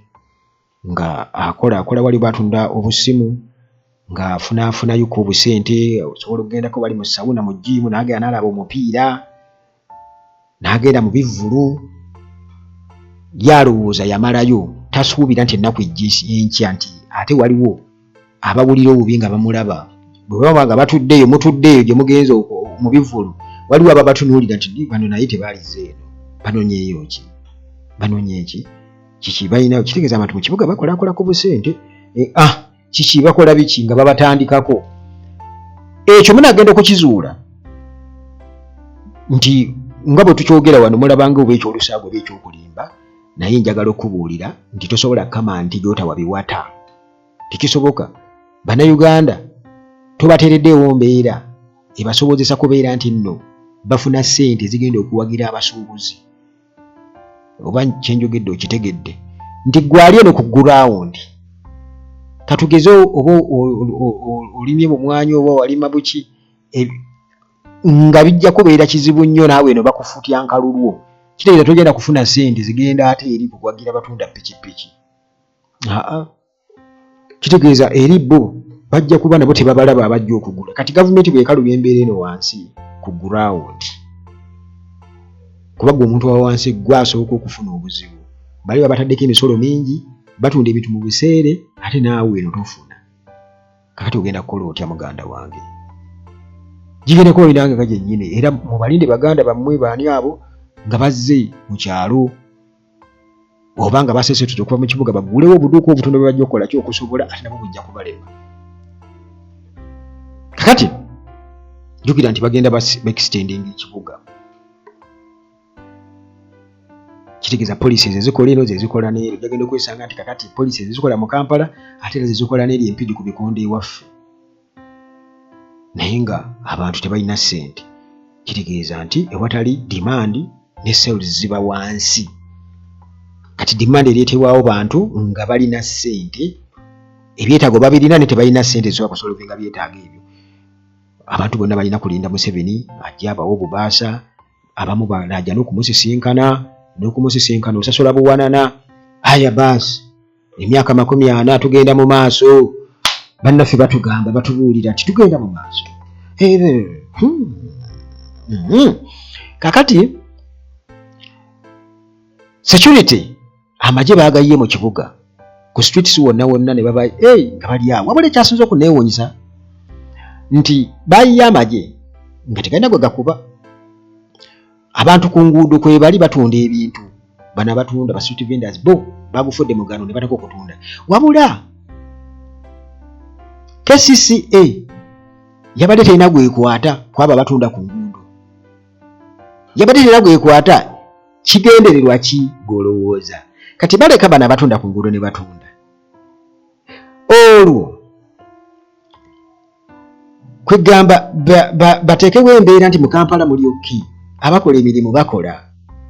S1: nga akola wali batunda obusimu ng'afunaafunayuko obusente osobola okugendako bali mu sawuna mu jjiimu n'agenda n'alaba omupiira n'agenda mu bivvulu yalowooza yamalayo tasuubira nti ennaku enkya nti ate waliwo abawulira obubi nga bamulaba bwe baba nga batuddeeyo mutuddeeyo gye mugenze mu bivvulu waliwo aba batunuulira nti bano naye tebaalize eno banonyeeyo ki banonye eki kiki balina kitegeeza abantu mu kibuga bakolakola ku busente kiki bakola biki nga babatandikako ekyo munagenda okukizuula nti nga bwe tukyogera wano mulabanga oba ekyolusaago oba ekyokulimba naye njagala okubuulira nti tosobola kama nti gy'otawa biwata tekisoboka bannayuganda tubateereddeewo mbeera ebasobozesa kubeera nti nno bafuna ssente zigenda okuwagira abasuubuzi oba kyenjogedde okitegedde nti gwali eno ku gurawundi katugeze oba olimye mu mwanya oba walima buki nga bijja kubeera kizibu nnyo naawe eno bakufutya nkalulwo kitegeeza togenda kufuna ssente zigenda ate eri kuwagira batunda pikipiki kitegeeza eri bo bajja kuba nabo tebabalaba abajja okugula kati gavumenti bwekalubya embeera eno wansi ku gurawundi kuba gwe omuntu wa wansi gwasooka okufuna obuzibu bali bataddeko emisolo mingi batunda ebintu mu buseere ate naawe eno tofuna kakati ogenda kukola otya muganda wange gigendeko olinanga nga gyennyini era mubalinde baganda bammwe baani abo nga bazze mu kyalo oba nga baseesetuta okuva mu kibuga bagulewo obuduuka obutono bwe bajja okukola ki okusobola ate nabo bujja kubalema kakati jjukira nti bagenda baextending ekibuga kitegeeza poliisi ezikola eno zezikola n'ero jagenda okwesanga nti kakati poliisi ezikola mu Kampala ate era zezikola n'eri empigi ku bikondo ewaffe naye nga abantu tebalina ssente kitegeeza nti ewatali dimandi ne sales ziba wansi kati dimandi ereetebwawo bantu nga balina ssente ebyetaago babirina ne tebalina ssente zisobola kusolvinga byetaago ebyo abantu bonna balina kulinda Museveni ajja abawo obubaasa abamu banajja n'okumusisinkana osasula buwanana aya baasi emyaka 40 tugenda mu maaso bannaffe batugamba batubuulira nti tugenda mu maaso kakati security amagye baagayiye mu kibuga ku streets wonna ne baba nga bali awo wabula ekyasinza okuneewuunyisa nti bayiye amagye nga tegalina gwe gakuba abantu ku nguudo kwe bali batunda ebintu bana batunda ba street vendors bo babufudde mugano ne batako okutunda wabula KCCA yabadde terina gwekwata kwaba batunda ku nguudo yabadde terina gwekwata kigendererwa ki golowooza kati baleka bana batunda ku nguudo ne batunda olwo kwegamba bateekewo embeera nti mu Kampala muli oki abakola emirimu bakola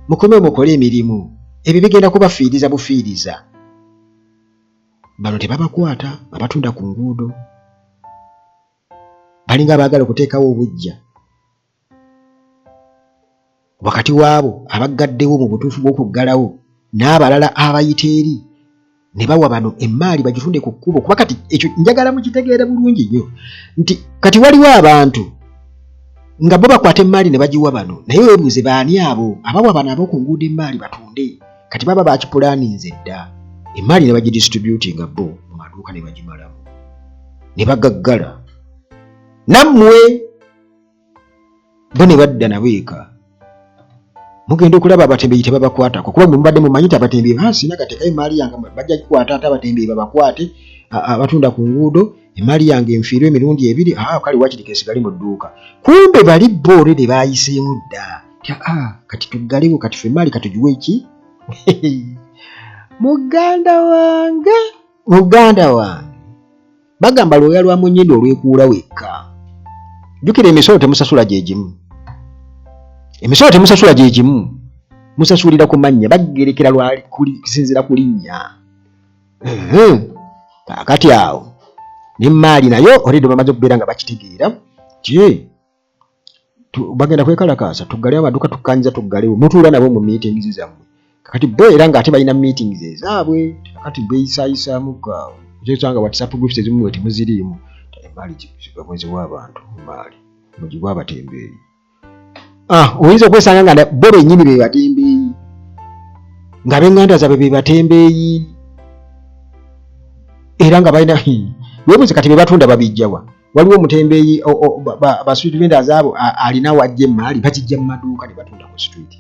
S1: mukole emirimu ebyo bigenda kubafiiriza bufiiriza bano tebabakwata abatunda ku nguudo balinga abaagala okuteekawo obujja wakati waabo abagaddewo mu butuufu bw'okuggalawo n'abalala abayita eri ne bawa bano emmaali bagifunde ku kkubo kuba kati ekyo njagala mukitegeera bulungi nnyo nti kati waliwo abantu nga bo bakwata emmaali ne bagiwa bano naye weebuuze baani abo abawa bano ab'oku nguudo emmaali batunde kati baba bakipulaaninze dda emmaali ne bagidistributinga bo mu maduuka ne bagimalamu ne bagaggala nammwe bo ne badda nabo eka mugenda okulaba abatembeeyi tebabakwatako kuba mubadde mumanyi nti abatembeeyi sina gateekayo emmaali yange bajja kukwata ate abatembeeyi babakwate abatunda ku nguudo emmaali yange enfiirwe emirundi ebiri kale wakirika esigale mu dduuka kumbe bali bo olwedde baayiseemu dda kati tuggalewo kati ffe emmaali katugiwe ki muganda wange bagamba lwoya lwa munyindo olwekuula wekka jjukira emisolo temusasula gye gimu musasulira ku mannya bagerekera kisinzira ku linnya kaakati awo n'emmaali nayo olwedde bamaze okubeera nga bakitegeera bagenda kwekalakaasa tuggalewo amaduuka tukkanyiza tuggalewo mutuula nabo mu meetings zammwe kakati bo era ng'ate balina meetings ezaabwe kakati beeyisaayisaamu kaawo kyosanga whatsapp groups ezimu we temuziriimu emmaali gibweziwa abantu emmaali mugibwa abatembeeyi oyinza okwesanga nga bo bennyini be batembeeyi nga b'enganda zaabwe be batembeeyi era nga balina weebuuze kati be batunda babijjawa waliwo omutembeeyi ba street vendors abo alina wajja emmaali bakijja mu maduuka ne batunda ku street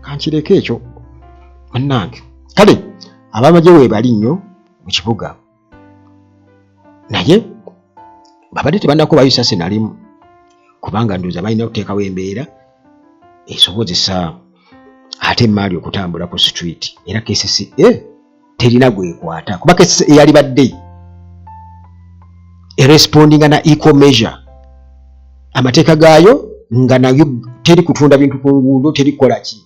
S1: kankireko ekyo munnange kale abamagye weebali nnyo mu kibuga naye babadde tebannako bayisa senalimu kubanga ndowooza balina okuteekawo embeera esobozesa ate emmaali okutambula ku street era KCCA terina gwekwata kuba KCCA yali badde erespondinga na equal measure amateeka gaayo nga nayo teri kutunda bintu ku nguudo teri kukola ki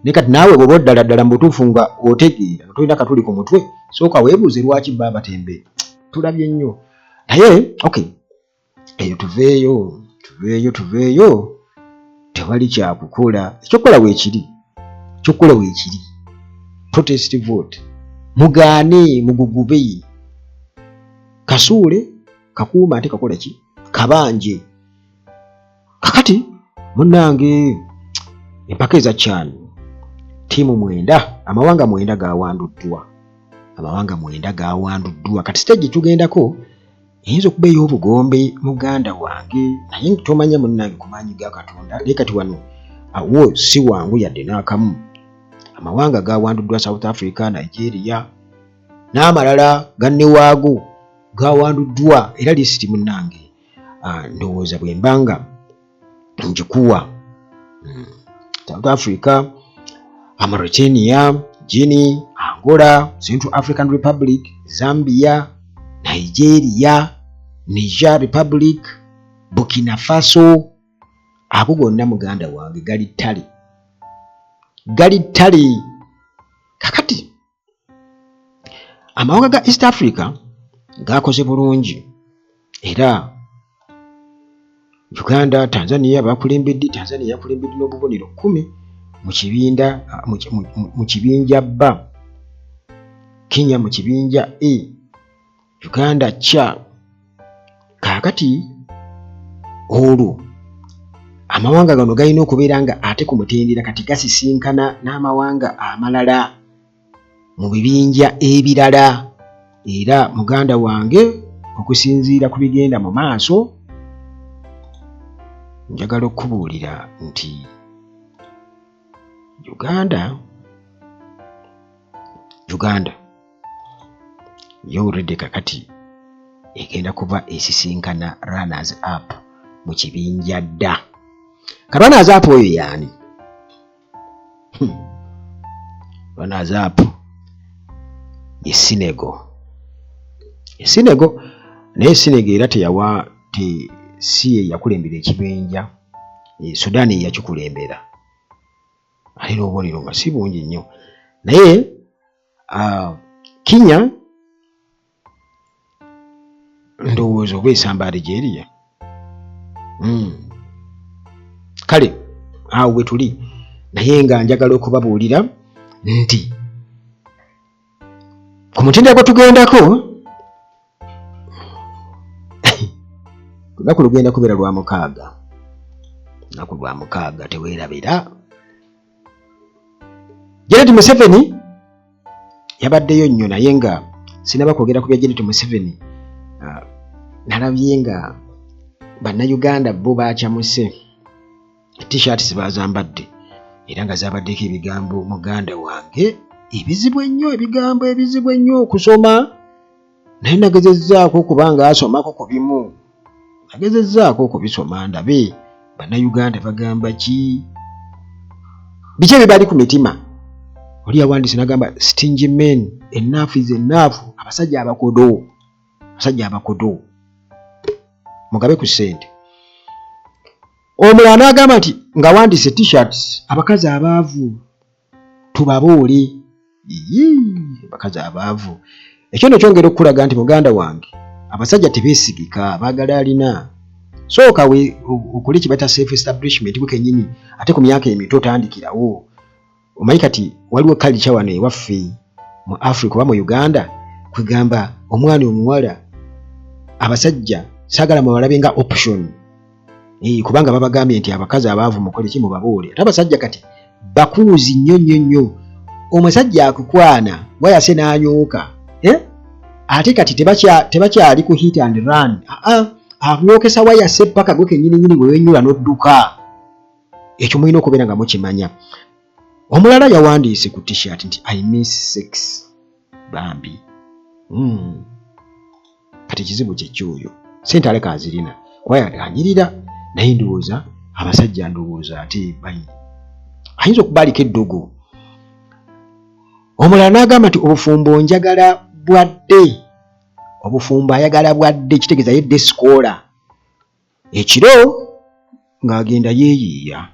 S1: ne kati naawe bw'oba ddala mu butuufu nga otegeera nga tolina katuli ku mutwe sooka weebuuze lwaki bba batembe tulabye nnyo naye eyo tuveeyo tewali kyakukola ekyokukola weekiri protest vote mugaane mugugube kasuule kakuuma ate kakola ki kabanje kakati munnange empaka eza kyano ttiimu 9 amawanga 9 gawanduddwa kati stage tugendako eyinza okuba ey'obugombe muganda wange naye tomanya munnange ku maanyi ga Katonda naye kati wano awo si wangu yadde n'akamu amawanga gawanduddwa South Africa, Nigeria n'amalala ganne waago gawanduddwa era lisiti munnange ndowooza bwe mbanga njikuwa South Africa, Mauritania, Guinea, Angola, Central African Republic, Zambia, Nigeria, Niger Republic, Burkina Faso. Ago gonna muganda wange gali ttale kakati amawanga ga East Africa gakoze bulungi era Uganda, Tanzania bakulembedde n'obubonero 10 mu kibinja B, Kenya mu kibinja A, Uganda cha kakati olwo amawanga gano galina okubeera nga ate ku mutendera kati gasisinkana n'amawanga amalala mu bibinja ebirala era muganda wange okusinziira ku bigenda mu maaso njagala okubuulira nti Uganda yawuridde kakati egenda kuba esisinkana runners up mu kibinja dda. Runners up oyo yaani? Runners up ye Senegal. Naye Senegal era si ye yakulembera ekibinja, Sudan ye yakikulembera. Alina obubonero nga si bungi nnyo. Naye Kenya ndowooza oba esamba Algeria kale awo we tuli naye nga njagala okubabuulira nti ku mutindo gwe tugendako lunaku lugenda kubeera lwa mukaaga. Lunaku lwa mukaaga teweerabira. Janet Museveni yabaddeyo nnyo naye nga sinaba kwogera ku bya Janet Museveni. Nalabye nga bannayuganda bo bakyamuse t-shirt zibazambadde era nga zabaddeko ebigambo muganda wange ebizibu ennyo okusoma, naye nagezezzaako okubanga asomako ku bimu, nagezezzaako okubisoma ndabe bannayuganda bagamba ki, biki ebibali ku mitima. Oli yawandiise n'agamba stingy men, enough is enough. Abasajja abakodo mugabe ku ssente. Omulala n'agamba nti nga wandiise t-shirts, abakazi abaavu tubabuule. Abakazi abaavu, ekyo nno kyongera okulaga nti muganda wange abasajja tebeesigika, baagala alina. Sooka okole kibata self establishment gwe kennyini, ate ku myaka emito otandikirawo. Omanyi kati waliwo culture wano ewaffe mu Africa oba mu Uganda kwegamba omwana omuwala abasajja saagala mubalabe nga option. Kubanga babagambye nti abakazi abaavu mukole ki mubabuule. Ate abasajja kati bakuuzi nnyo. Omusajja akukwana wayase n'anyooka, ate kati tebakyali ku hit and run. Anyookesa wayase paka gwe kennyini bwe wenyula n'odduka. Ekyo mulina okubeera nga mukimanya. Omulala yawandiise ku t-shirt nti I miss sex bambi. Kati kizibu kyekyoyo sente aleka azirina kuba anyirira, naye ndowooza abasajja ndowooza ate ayinza okubalika eddogo. Omulala n'agamba nti obufumbo njagala bwadde, obufumbo ayagala bwadde, kitegeeza yedde sikoola. Ekiro ng'agenda yeeyiiya.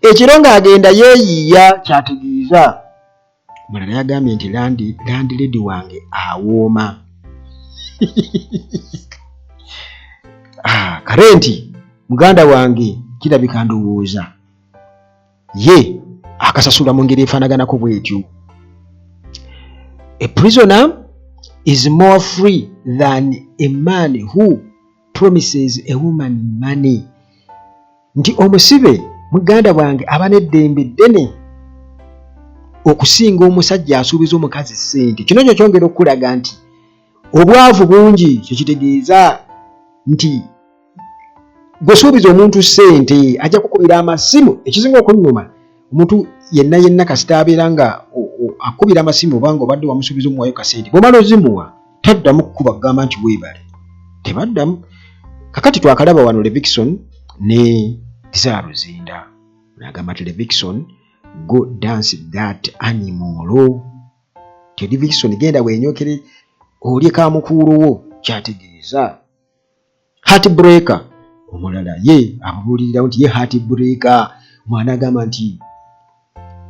S1: Ekiro ng'agenda yeeyiiya kyategeeza. Omulala yagambye nti landlady wange awooma. Kale nti muganda wange kirabika ndowooza ye akasasula mu ngeri efaanaganako bw'etyo. A prisoner is more free than a man who promises a woman money. Nti omusibe muganda wange aba n'eddembe ddene okusinga omusajja asuubiza omukazi ssente. Kino kyo kyongera okulaga nti obwavu bungi, kyekitegeeza nti gwesuubiza omuntu ssente ajja kukubira amasimu. Ekisinga okunnuma omuntu yenna kasita abeera nga akubira amasimu obanga obadde wamusuubiza omuwayo kasente, bw'omala ozimuwa taddamu kukuba kugamba nti weebale, tebaddamu. Kakati twakalaba wano Levikson ne Tisa Luzinda n'agamba nti Levikson go dance that animal. Ti Levikson genda wenyokere olye kamukuulowo, kyategeeza heartbreaker. Omulala ye amubuulirirawo nti ye heartbreaker. Mwana agamba nti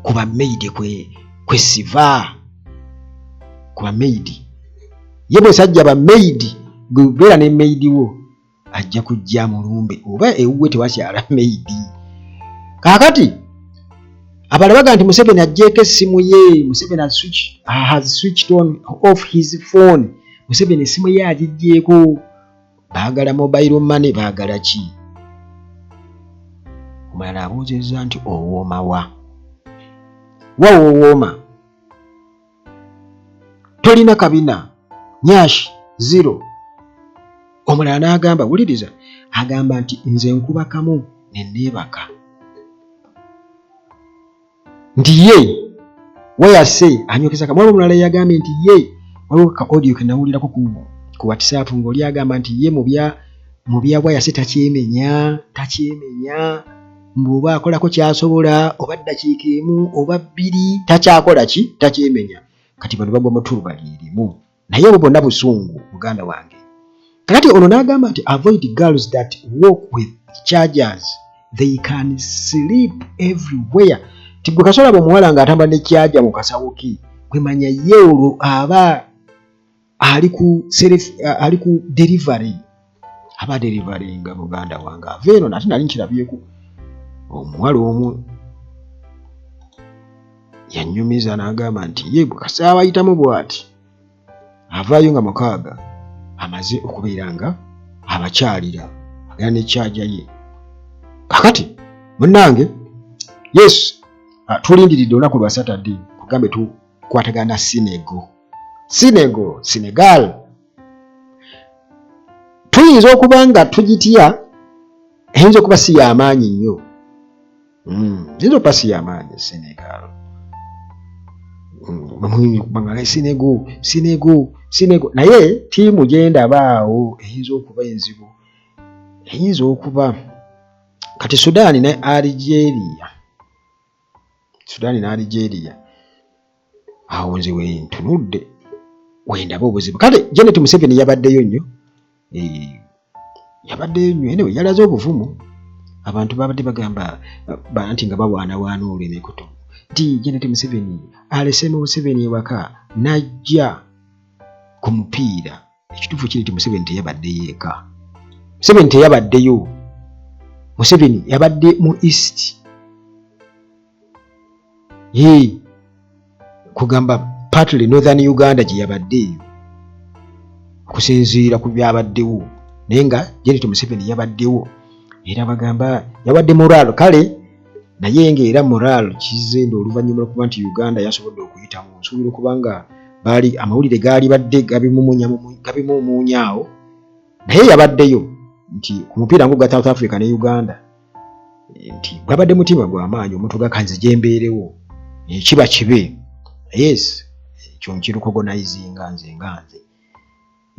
S1: kuba maid kwe siva, kuba maid ye bwesajja ba maid gubeera ne maid wo ajja kujja mulumbe oba ewuwe tewakyala maid. Kakati abala baga nti Museveni ajjeeko essimu ye. Museveni has switched off his phone. Museveni essimu ye agijjeeko. Baagala mobile money, baagala ki? Omulala abuuzizza nti owooma wa wowooma, tolina kabina, nyashi zero. Omulala n'agamba wuliriza, agamba nti nze nkuba kamu ne neebaka. Nti ye wayase anyokeza kamwalo. Omulala yagambye nti ye waliwo ka audio ke nawulirako ku WhatsApp ng'oli agamba nti ye mu bya wayase takyemenya. Mbw'oba akolako kyasobola oba ddakiika emu oba bbiri takyakola ki, takyemenya. Kati bano bagwa mu tuluba lirimu, naye obwo bonna busungu muganda wange. Kakati ono n'agamba nti avoid girls that walk with chargers, they can sleep everywhere. Tibwe kasola omuwala ng'atambula ne kyaja mu kasawo ke, kwemanya ye olwo aba ali ku delivery, abaderivalinga muganda wange ava eno nate nali nkirabyeko omuwala omu yanyumiza n'agamba nti ye kasaawa ayitamu bw'ati avaayo nga mukaaga amaze okubeera nga abakyalira agenda n'ekyaja ye kakati munnange yes tulindiridde olunaku lwa Saturday kugambe tukwatagana Senegal tuyinza okuba nga tugitya eyinza okuba si y'amaanyi nnyo yinza okuba si y'amaanyi Senegal Senegal naye tiimu gyendabaawo eyinza okuba enzibu eyinza okuba kati Sudan ne Algeria awo nze wentunudde wendaba obuzibu kale Janet Museveni yabaddeyo nnyo enewe yalaze obuvumu abantu babadde bagamba nti nga bawaanawaana olw'emikutu nti Janet Museveni alese Museveni ewaka najja ku mupiira ekituufu kiri nti Museveni teyabaddeyo eka Museveni teyabaddeyo Museveni yabadde mu East kugamba partly Northern Uganda gye yabaddeyo okusinziira ku byabaddewo naye nga Janet Museveni yabaddewo era bagamba yabadde moral kale naye ng'era moral kizende oluvannyuma lw'okuba nti Uganda yasobodde okuyitamu nsuubira okuba nga baali amawulire gaali badde gabimumuunyaawo naye yabaddeyo nti ku mupiira ngo gwa South Africa ne Uganda nti gwabadde mutima gw'amaanyi omuntu gakanze gyembeerewo kiba kibe yes ekyo nkirukogonaizinga nze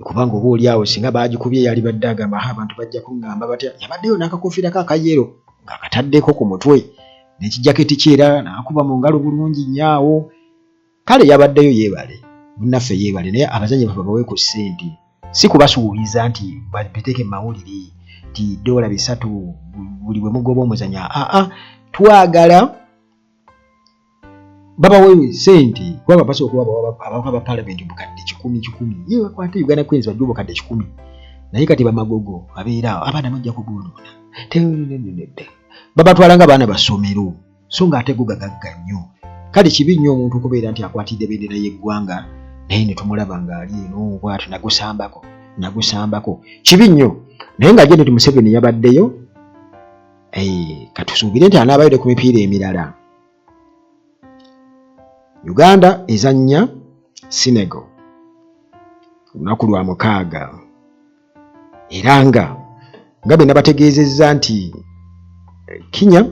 S1: kubanga oba oli awo singa baagikubye yali badde agamba abantu bajja kuŋŋamba batya yabaddeyo n'akakofiira kakayero ng'akataddeko ku mutwe n'ekijaketi kyera n'akuba mu ngalo bulungi nnyo kale yabaddeyo yeebale munnaffe yeebale naye abazanyi bafe bawe ku ssente si kubasuubiza nti bateeke mawulire nti $300 buli bwe mugoba omuzanyo twagala babawe ssente kuba basooka abawaka ba parliament bukadde 10 ye bakwate Uganda Queens bajja bukadde 10 naye kati bamagogo abeera abaana bajja kubuuluna babatwala nga baana basomero so ng'ate go gagagga nnyo kale kibi nnyo omuntu okubeera nti akwatidde bendera y'eggwanga naye ne tumulaba ng'ali eno bw'atyo nagusambako kibi nnyo naye nga Janet Museveni yabaddeyo katusuubire nti anaabayire ku mipiira emirala Uganda ezannya Senegal lunaku lwa 6 era nga bwe nabategeezezza nti Kenya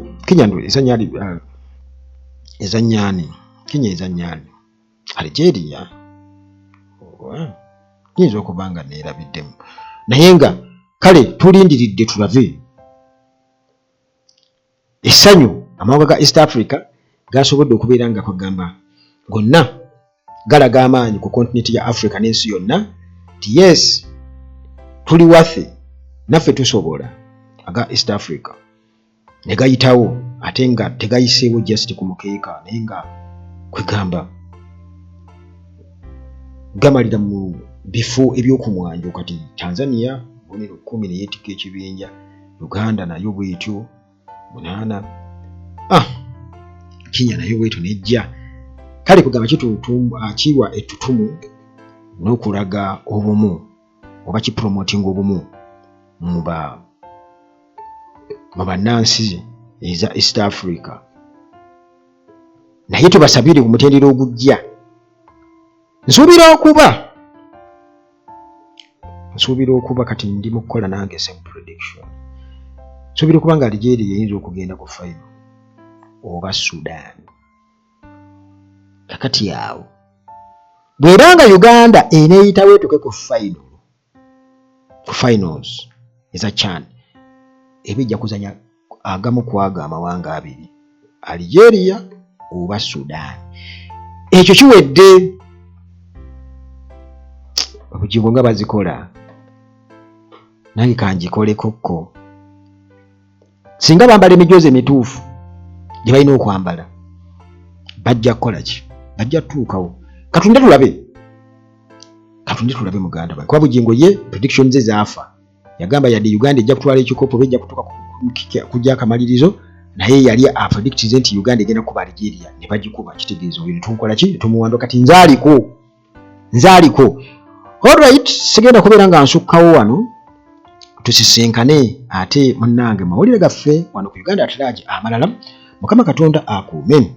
S1: ezannyani Algeria yinza okuba nga neerabiddemu naye nga kale tulindiridde tulabe essanyu amawanga ga East Africa gasobodde okubeera nga kugamba gonna galaga amaanyi ku kontinenti ya Africa n'ensi yonna ti yes tuli waffe naffe tusobola aga East Africa ne gayitawo ate nga tegayiseewo just ku mukeeka naye nga kwegamba gamalira mu bifo ebyokumwanjo kati Tanzania bonero 10 ne yeetika ekibinja Uganda nayo bwetyo 8 Kenya nayo bwetyo nejja kale kugamba kiwa ettutumu n'okulaga obumu oba kipromoting obumu mu bannansi eza East Africa naye tubasabire ku mutendera ogujja nsuubira okuba kati ndi mu kukola nange same prediction nsuubira okuba nga Algeria yinza okugenda ku final oba Sudan kakati awo bw'eranga Uganda eneeyitawo etuuke ku finals eza CHAN ebijja kuzanya agamu ku ago amawanga abiri Algeria oba Sudan ekyo kiwedde obujibu nga bazikola nange kangikolekokko singa bambala emijoozi emituufu gye balina okwambala bajja kukola ki bajja tuukawo katunde tulabe muganda kuba bugingo ye prediction ze zaafa yagamba yadde Uganda ejja kutwala ekikopo bejja kutuka kujja akamalirizo naye yali apredictize nti Uganda egenda kuba Algeria ne bagikuba kitegeeza oyo ne tumukola ki tumuwando kati nzaaliko alright sigenda kubeera nga nsukkawo wano tusisinkane ate munnange mawulire gaffe wano ku Uganda At Large amalala Mukama Katonda akuume